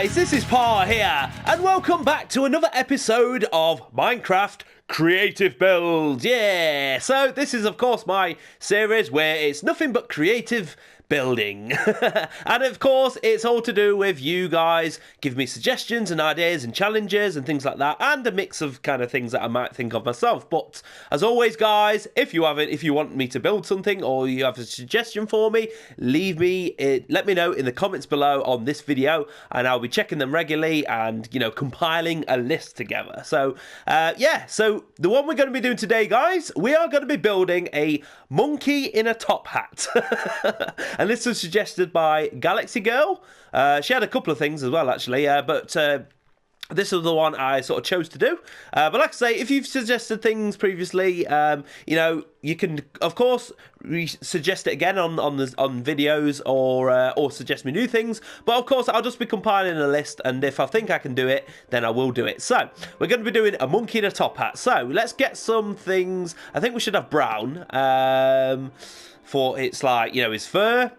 guys, this is Parr here, and welcome back to another episode of Minecraft Creative Build. Yeah, so this is of course my series where it's nothing but creative building. And of course it's all to do with you guys give me suggestions and ideas and challenges and things like that, and a mix of kind of things that I might think of myself. But as always guys, if you want me to build something or you have a suggestion for me, let me know in the comments below on this video, and I'll be checking them regularly and compiling a list together. So yeah, so the one we're going to be doing today guys, we are going to be building a monkey in a top hat. And this was suggested by Galaxy Girl. She had a couple of things as well, actually, but this is the one I sort of chose to do. But like I say, if you've suggested things previously, you can, of course, suggest it again on videos or suggest me new things. But of course, I'll just be compiling a list, and if I think I can do it, then I will do it. So we're going to be doing a monkey in a top hat. So let's get some things. I think we should have brown. For it's like, his fur,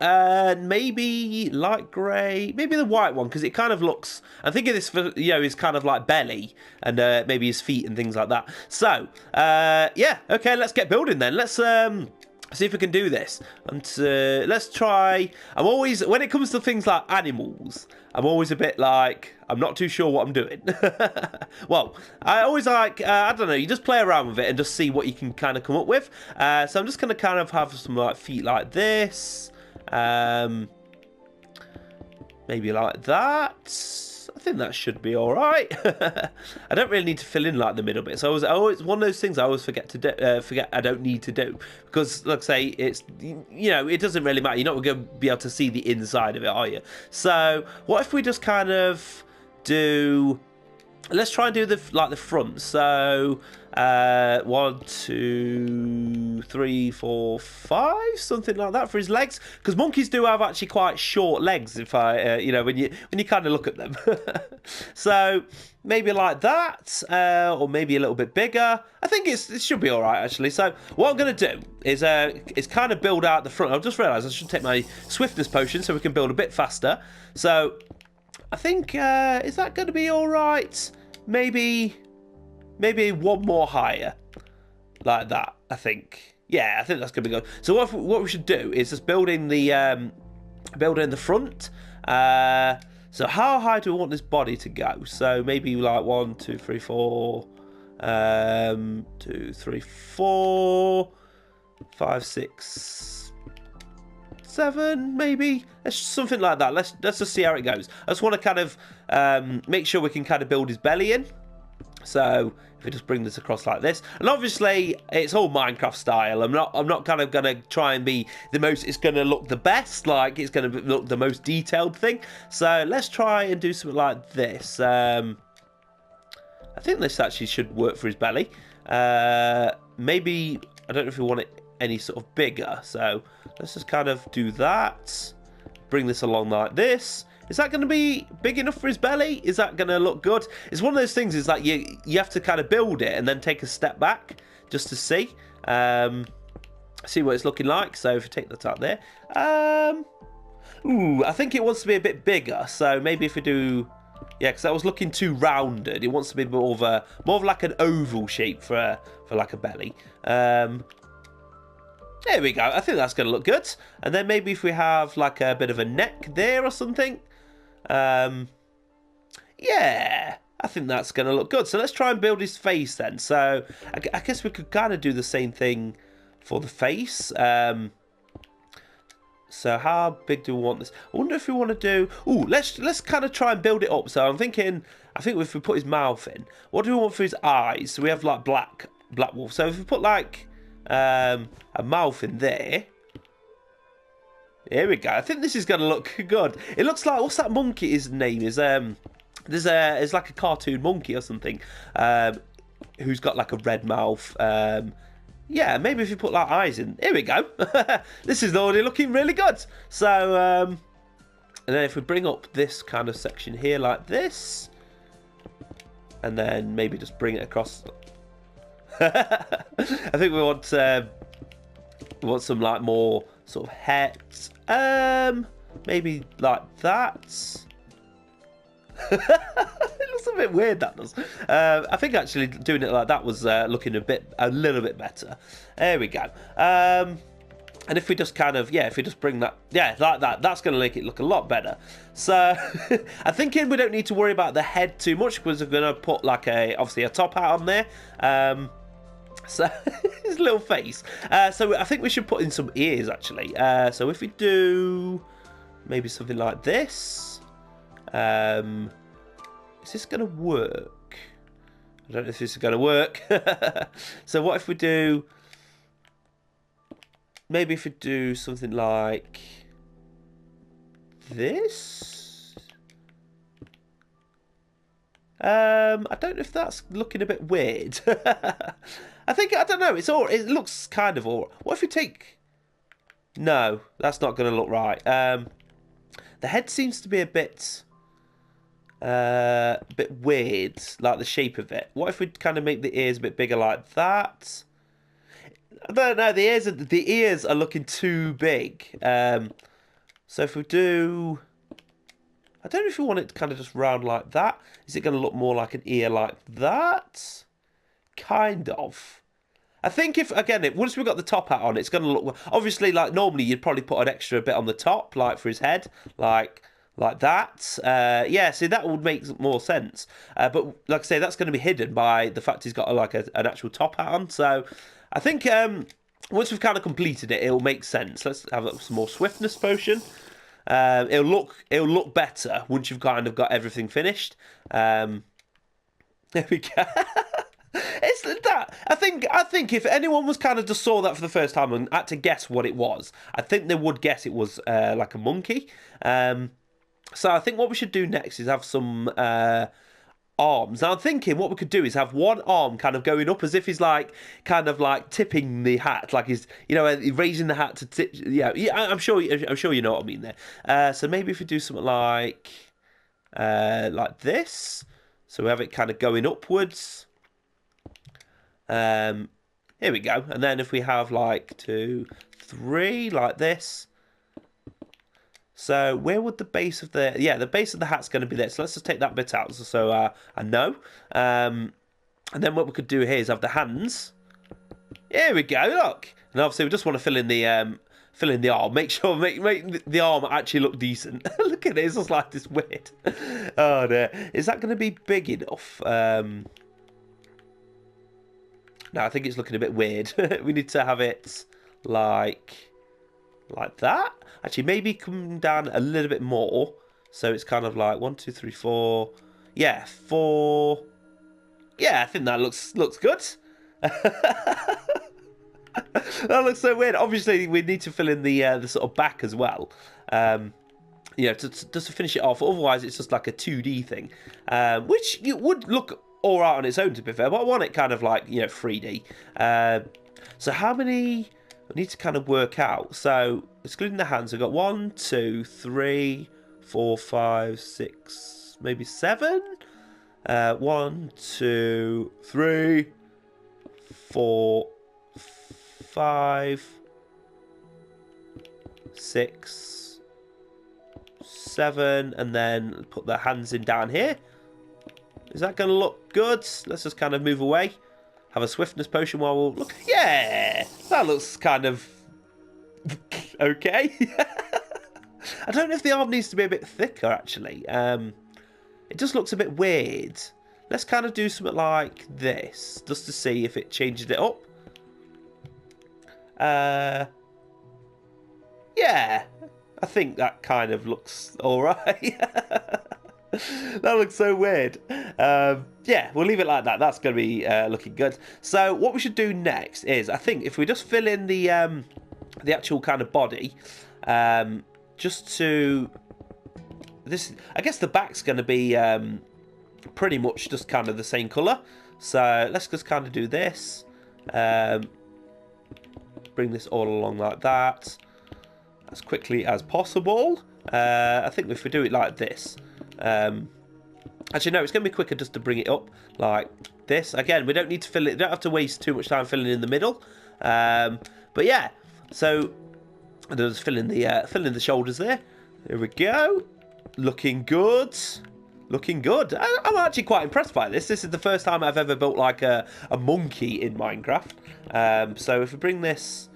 and maybe light grey, maybe the white one, because it kind of looks, I'm thinking this for, his kind of like belly, and maybe his feet and things like that. So, yeah, okay, let's get building then. Let's see if we can do this, and let's try. I'm always, when it comes to things like animals, I'm always a bit like, I'm not too sure what I'm doing. Well, I always like, I don't know, you just play around with it and just see what you can kind of come up with. So I'm just going to kind of have some like feet like this. Maybe like that. I think that should be all right. I don't really need to fill in like the middle bit. So I always one of those things I always forget to do. Forget I don't need to do, because like I say, it's it doesn't really matter. You're not going to be able to see the inside of it, are you? So what if we just kind of do? Let's try and do the front. So 1, 2, 3, 4, 5, something like that for his legs, because monkeys do have actually quite short legs. If I, when you kind of look at them. So maybe like that, or maybe a little bit bigger. I think it should be all right actually. So what I'm going to do is kind of build out the front. I've just realised I should take my swiftness potion so we can build a bit faster. So I think is that going to be all right? Maybe one more higher, like that. I think, yeah, I think that's gonna be good. So what we should do is just build in the front. So how high do we want this body to go? So maybe like 1, 2, 3, 4, 2, 3, 4, 5, 6, 7, maybe. Something like that. Let's just see how it goes. I just want to kind of make sure we can kind of build his belly in. So if we just bring this across like this, and obviously it's all Minecraft style. I'm not kind of gonna try and be the most. It's gonna look the best, like it's gonna look the most detailed thing. So let's try and do something like this. I think this actually should work for his belly. Maybe I don't know if we want it any sort of bigger. So let's just kind of do that. Bring this along like this. Is that going to be big enough for his belly? Is that going to look good? It's one of those things, is like you have to kind of build it and then take a step back just to see what it's looking like. So if you take that out there, ooh, I think it wants to be a bit bigger. So maybe if we do, yeah, because that was looking too rounded. It wants to be more of like an oval shape for like a belly. There we go. I think that's going to look good. And then maybe if we have like a bit of a neck there or something. Yeah, I think that's going to look good. So let's try and build his face then. So I guess we could kind of do the same thing for the face. So how big do we want this? I wonder if we want to do... Ooh, let's kind of try and build it up. So I'm thinking, I think if we put his mouth in, what do we want for his eyes? So we have like black wolf. So if we put like a mouth in there... Here we go. I think this is going to look good. It looks like, what's that monkey? His name is there's like a cartoon monkey or something, who's got like a red mouth. Yeah, maybe if you put like eyes in. Here we go. This is already looking really good. So and then if we bring up this kind of section here like this, and then maybe just bring it across. I think we want some like more sort of heads. Maybe like that. It looks a bit weird, that does. I think actually doing it like that was looking a little bit better. There we go. And if we just kind of, if we just bring that, like that, that's going to make it look a lot better. So I'm thinking we don't need to worry about the head too much because we're going to put like obviously a top hat on there. So his little face. So I think we should put in some ears actually. So if we do maybe something like this, is this going to work? I don't know if this is going to work. So what if we do? Maybe if we do something like this. I don't know if that's looking a bit weird. I don't know. It looks kind of all. What if we take? No, that's not going to look right. The head seems to be a bit weird, like the shape of it. What if we kind of make the ears a bit bigger like that? I don't know. The ears are looking too big. So if we do, I don't know if we want it to kind of just round like that. Is it going to look more like an ear like that? Kind of. I think once we've got the top hat on, it's going to look, obviously, like normally you'd probably put an extra bit on the top, like for his head, like that. See, that would make more sense. But like I say, that's going to be hidden by the fact he's got an actual top hat on. So I think once we've kind of completed it, it'll make sense. Let's have some more swiftness potion. It'll look better once you've kind of got everything finished. There we go. It's that. I think if anyone was kind of just saw that for the first time and had to guess what it was, I think they would guess it was like a monkey. So I think what we should do next is have some arms. Now I'm thinking what we could do is have one arm kind of going up as if he's like kind of like tipping the hat, like he's raising the hat to tip. Yeah. I'm sure you know what I mean there. So maybe if we do something like this, so we have it kind of going upwards. Here we go. And then if we have like 2, 3 like this. So where would the base of the base of the hat's going to be there. So let's just take that bit out so I know. And then what we could do here is have the hands. Here we go, look. And obviously we just want to fill in the arm. Make the arm actually look decent. Look at it, it's just like this weird. Oh no. Is that going to be big enough? No, I think it's looking a bit weird. We need to have it like that. Actually, maybe come down a little bit more. So it's kind of like 1, 2, 3, 4. Yeah, 4. Yeah, I think that looks good. That looks so weird. Obviously, we need to fill in the sort of back as well. Just to finish it off. Otherwise, it's just like a 2D thing, which you would look all right on its own, to be fair. But I want it kind of like 3D. So how many? I need to kind of work out. So excluding the hands, we've got 1, 2, 3, 4, 5, 6, maybe 7. 1, 2, 3, 4, 5, 6, 7, and then put the hands in down here. Is that going to look good? Let's just kind of move away. Have a swiftness potion while we'll look. Yeah, that looks kind of okay. I don't know if the arm needs to be a bit thicker, actually. It just looks a bit weird. Let's kind of do something like this, just to see if it changes it up. Yeah, I think that kind of looks all right. That looks so weird. Yeah, we'll leave it like that. That's going to be looking good. So what we should do next is, I think, if we just fill in the actual kind of body, just to this, I guess the back's going to be pretty much just kind of the same colour. So let's just kind of do this. Bring this all along like that, as quickly as possible. I think if we do it like this. Actually, no, it's going to be quicker just to bring it up like this. Again, we don't need to fill it. Don't have to waste too much time filling in the middle. But yeah, so I'll just fill in the shoulders there. There we go. Looking good. looking good. I'm actually quite impressed by this. This is the first time I've ever built like a monkey in Minecraft. So if we bring this...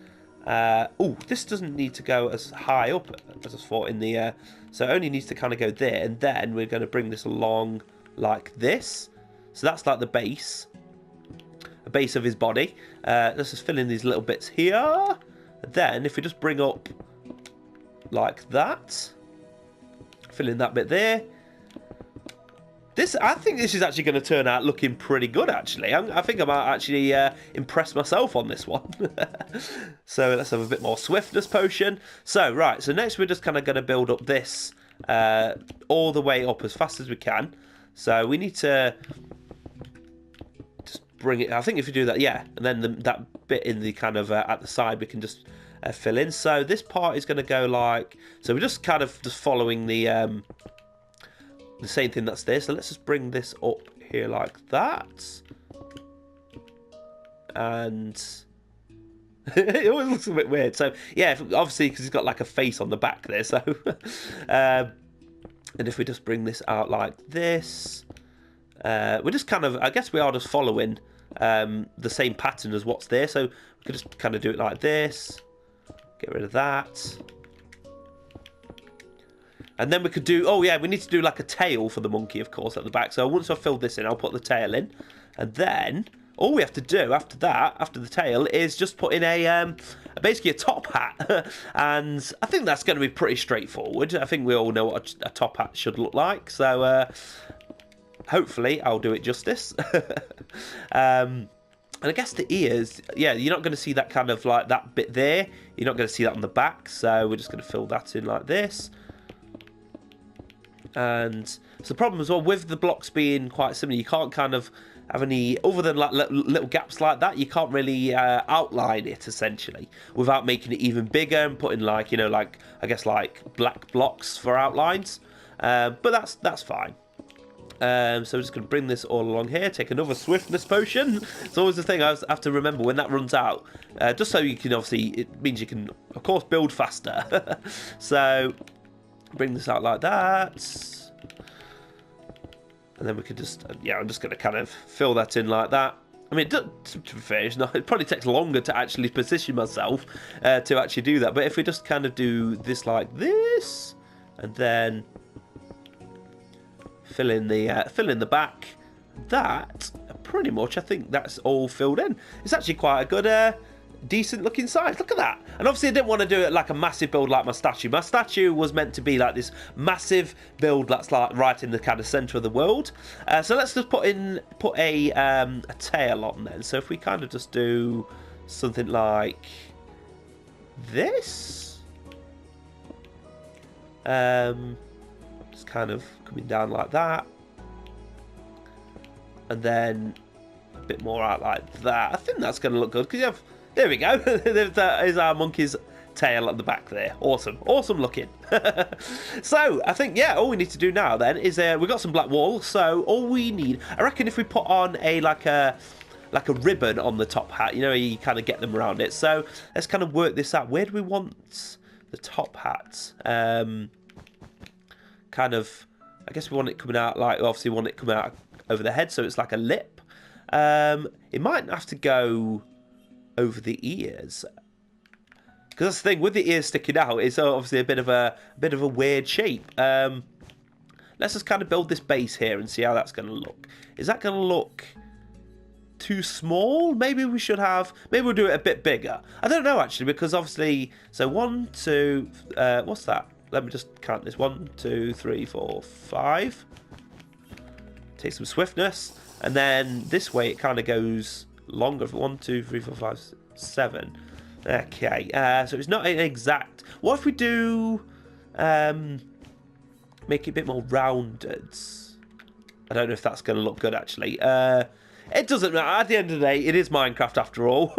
oh, this doesn't need to go as high up as I thought in the... so it only needs to kind of go there. And then we're going to bring this along like this. So that's like the base. The base of his body. Let's just fill in these little bits here. Then if we just bring up like that. Fill in that bit there. I think this is actually going to turn out looking pretty good, actually. I think I might actually impress myself on this one. So let's have a bit more swiftness potion. So, right, so next we're just kind of going to build up this all the way up as fast as we can. So we need to just bring it, I think if you do that, yeah, and then that bit in the kind of at the side we can just fill in. So this part is going to go like, so we're just kind of just following the same thing that's there. So let's just bring this up here like that. And it always looks a bit weird. So yeah, obviously because he's got like a face on the back there. So and if we just bring this out like this, we're just kind of, I guess we are just following the same pattern as what's there. So we could just kind of do it like this. Get rid of that. And then we could do, oh yeah, we need to do like a tail for the monkey, of course, at the back. So once I've filled this in, I'll put the tail in. And then all we have to do after that, after the tail, is just put in basically a top hat. And I think that's going to be pretty straightforward. I think we all know what a top hat should look like. So hopefully I'll do it justice. And I guess the ears, yeah, you're not going to see that kind of like that bit there. You're not going to see that on the back. So we're just going to fill that in like this. And so the problem as well with the blocks being quite similar, you can't kind of have any, other than like little gaps like that, you can't really outline it essentially without making it even bigger and putting like, you know, like I guess like black blocks for outlines. But that's fine. So we're just going to bring this all along here, take another swiftness potion. It's always the thing I have to remember when that runs out, just so you can obviously, it means you can of course build faster. So bring this out like that, and then we could just, yeah, I'm just going to kind of fill that in like that. I mean, to be fair, it probably takes longer to actually position myself to actually do that, but if we just kind of do this like this, and then fill in the back, that pretty much, I think that's all filled in. It's actually quite a good decent looking size. Look at that. And obviously I didn't want to do it like a massive build like my statue. My statue was meant to be like this massive build that's like right in the kind of center of the world. So let's just put a tail on then. So if we kind of just do something like this, just kind of coming down like that, and then a bit more out like that. I think that's going to look good because you have, there we go. There's our monkey's tail at the back there. Awesome. Awesome looking. So, I think, yeah, all we need to do now then is, we've got some black wool, so all we need, I reckon if we put on like a ribbon on the top hat, you know, you kind of get them around it. So, let's kind of work this out. Where do we want the top hat? Kind of, I guess we want it coming out like, obviously we want it coming out over the head, so it's like a lip. It might have to go over the ears, because that's the thing with the ears sticking out, it's obviously a bit of a weird shape. Let's just kind of build this base here and see how that's going to look. Is that going to look too small? Maybe we'll do it a bit bigger. I don't know actually, because obviously, so 1, 2, what's that? Let me just count this. 1, 2, 3, 4, 5. Take some swiftness, and then this way it kind of goes longer. 1, 2, 3, 4, 5, 7. Okay, so it's not an exact. What if we do make it a bit more rounded? I don't know if that's going to look good actually. It doesn't matter. At the end of the day, it is Minecraft after all.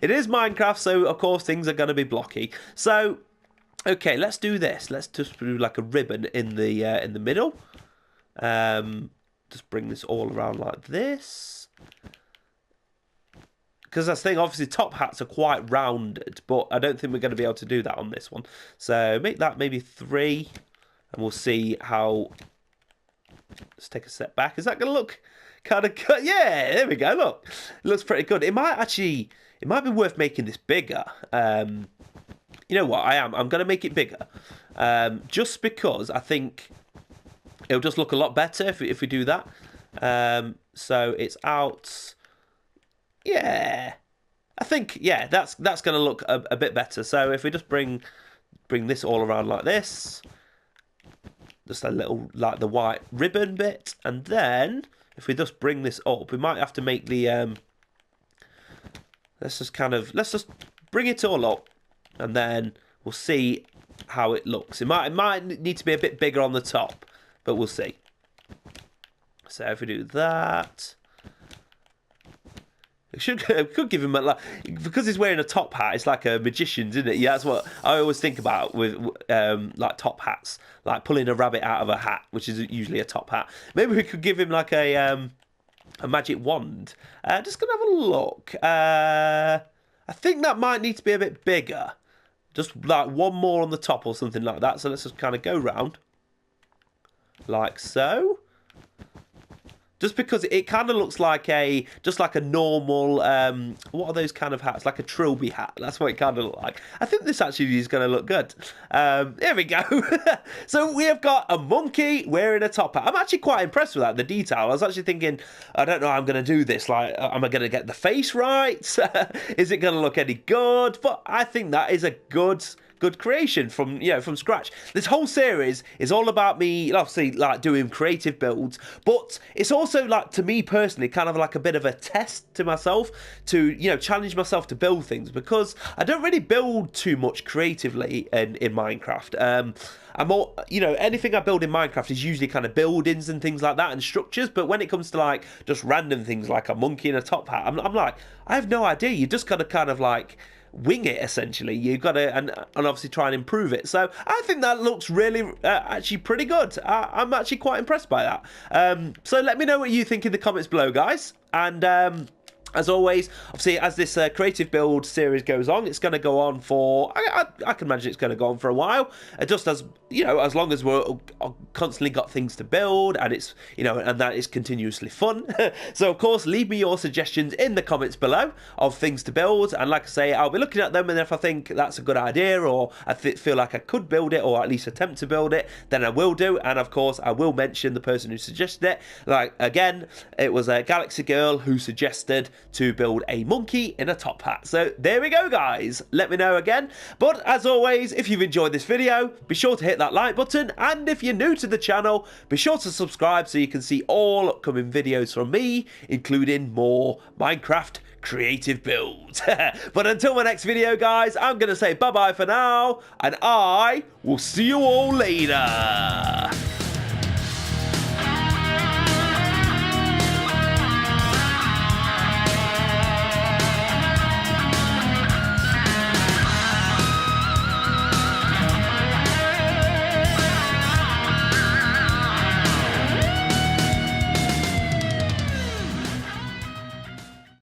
It is Minecraft, so of course things are going to be blocky. So, okay, let's do this. Let's just do like a ribbon in the middle. Just bring this all around like this. Because that's the thing, obviously top hats are quite rounded, but I don't think we're going to be able to do that on this one. So make that maybe 3, and we'll see how Let's take a step back. Is that going to look kind of good? Yeah, there we go. Look, it looks pretty good. It might be worth making this bigger. You know what? I'm going to make it bigger, just because I think it'll just look a lot better if we do that. So it's out. Yeah, I think that's going to look a bit better. So if we just bring this all around like this, just a little like the white ribbon bit, and then if we just bring this up, we might have to make the let's just bring it all up, and then we'll see how it looks. It might need to be a bit bigger on the top, but we'll see. So if we do that, we could give him because he's wearing a top hat. It's like a magician's, isn't it? Yeah, that's what I always think about with like top hats, like pulling a rabbit out of a hat, which is usually a top hat. Maybe we could give him like a magic wand. Just gonna have a look. I think that might need to be a bit bigger. Just like one more on the top or something like that. So let's just kind of go round like so. Just because it kind of looks like just like a normal, what are those kind of hats? Like a trilby hat. That's what it kind of looks like. I think this actually is going to look good. There we go. So we have got a monkey wearing a top hat. I'm actually quite impressed with that, the detail. I was actually thinking, I don't know how I'm going to do this. Like, am I going to get the face right? Is it going to look any good? But I think that is a good creation from scratch. This whole series is all about me obviously like doing creative builds, but it's also like, to me personally, kind of like a bit of a test to myself to challenge myself to build things, because I don't really build too much creatively in Minecraft. I'm more, anything I build in Minecraft is usually kind of buildings and things like that and structures, but when it comes to like just random things like a monkey in a top hat, I'm like, I have no idea. You just got to kind of like wing it, essentially. You've got to and obviously try and improve it. So I think that looks really actually pretty good. I'm actually quite impressed by that. So let me know what you think in the comments below, guys, and as always, obviously, as this creative build series goes on, it's going to go on for, I can imagine it's going to go on for a while, just as, as long as we're constantly got things to build, and it's, and that is continuously fun. So, of course, leave me your suggestions in the comments below of things to build, and like I say, I'll be looking at them, and if I think that's a good idea, or I feel like I could build it, or at least attempt to build it, then I will do, and of course, I will mention the person who suggested it. Like, again, it was a Galaxy Girl who suggested to build a monkey in a top hat. So there we go, guys. Let me know again. But as always, if you've enjoyed this video, be sure to hit that like button, and if you're new to the channel, be sure to subscribe so you can see all upcoming videos from me, including more Minecraft creative builds. But until my next video, guys, I'm gonna say bye-bye for now, and I will see you all later.